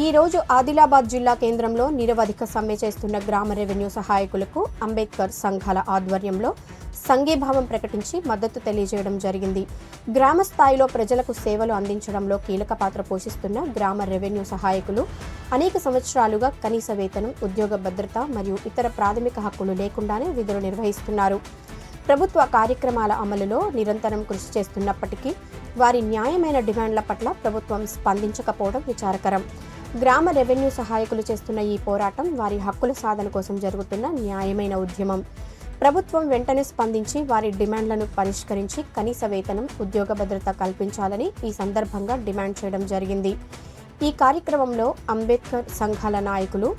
ఈ రోజు ఆదిలాబాద్ జిల్లా కేంద్రంలో నిరవధిక సమ్మె చేస్తున్న గ్రామ రెవెన్యూ సహాయకులకు అంబేద్కర్ సంఘాల ఆధ్వర్యంలో సంఘీభావం ప్రకటించి మద్దతు తెలియజేయడం జరిగింది. గ్రామ స్థాయిలో ప్రజలకు సేవలు అందించడంలో కీలక పాత్ర పోషిస్తున్న గ్రామ రెవెన్యూ సహాయకులు అనేక సంవత్సరాలుగా కనీస వేతనం, ఉద్యోగ భద్రత మరియు ఇతర ప్రాథమిక హక్కులు లేకుండానే విధులు నిర్వహిస్తున్నారు. ప్రభుత్వ కార్యక్రమాల అమలులో నిరంతరం కృషి చేస్తున్నప్పటికీ వారి న్యాయమైన డిమాండ్ల పట్ల ప్రభుత్వం స్పందించకపోవడం విచారకరం. గ్రామ రెవెన్యూ సహాయకులు చేస్తున్న ఈ పోరాటం వారి హక్కుల సాధన కోసం జరుగుతున్న న్యాయమైన ఉద్యమం. ప్రభుత్వం వెంటనే స్పందించి వారి డిమాండ్లను పరిష్కరించి కనీస వేతనం, ఉద్యోగ భద్రత కల్పించాలని ఈ సందర్భంగా డిమాండ్ చేయడం జరిగింది. ఈ కార్యక్రమంలో అంబేద్కర్ సంఘాల నాయకులు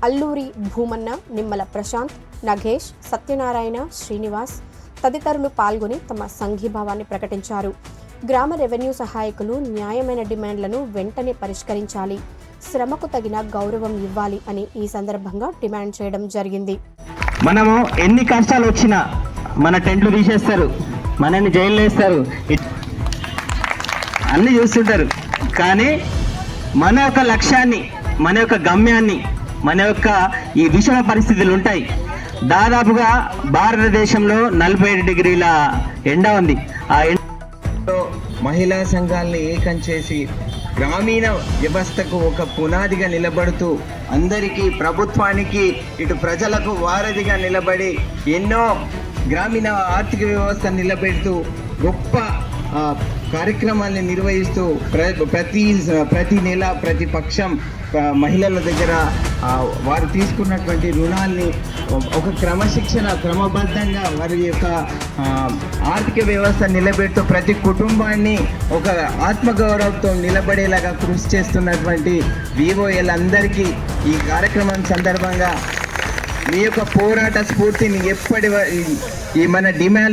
అల్లూరి భూమన్న, నిమ్మల ప్రశాంత్, నగేష్, సత్యనారాయణ, శ్రీనివాస్ తదితరులు పాల్గొని తమ సంఘీభావాన్ని ప్రకటించారు. గ్రామ రెవెన్యూ సహాయకులు న్యాయమైన డిమాండ్లను వెంటనే పరిష్కరించాలి, శ్రమకు తగిన గౌరవం ఇవ్వాలి అని ఈ సందర్భంగా డిమాండ్ చేయడం జరిగింది. మనము ఎన్ని కష్టాలు వచ్చినా మన టెంట్లు తీసేస్తారు, మనల్ని జైల్లో వేస్తారు, అన్ని చూస్తుంటారు. కానీ మన యొక్క లక్ష్యాన్ని, మన యొక్క గమ్యాన్ని, మన యొక్క ఈ విషమ పరిస్థితులు ఉంటాయి. దాదాపుగా భారతదేశంలో 47 డిగ్రీల ఎండ ఉంది. ఆ ఎండలో మహిళా సంఘాలను ఏకం చేసి గ్రామీణ వ్యవస్థకు ఒక పునాదిగా నిలబడుతూ అందరికీ, ప్రభుత్వానికి, ఇటు ప్రజలకు వారధిగా నిలబడి ఎన్నో గ్రామీణ ఆర్థిక వ్యవస్థ నిలబెడుతూ గొప్ప కార్యక్రమాన్ని నిర్వహిస్తూ ప్రతి నెల ప్రతి పక్షం మహిళల దగ్గర వారు తీసుకున్నటువంటి రుణాల్ని ఒక క్రమబద్ధంగా వారి యొక్క ఆర్థిక వ్యవస్థ నిలబెడుతూ ప్రతి కుటుంబాన్ని ఒక ఆత్మగౌరవంతో నిలబడేలాగా కృషి చేస్తున్నటువంటి వివోఎల్ అందరికీ ఈ కార్యక్రమం సందర్భంగా మీ యొక్క పోరాట స్ఫూర్తిని ఈ మన డిమాండ్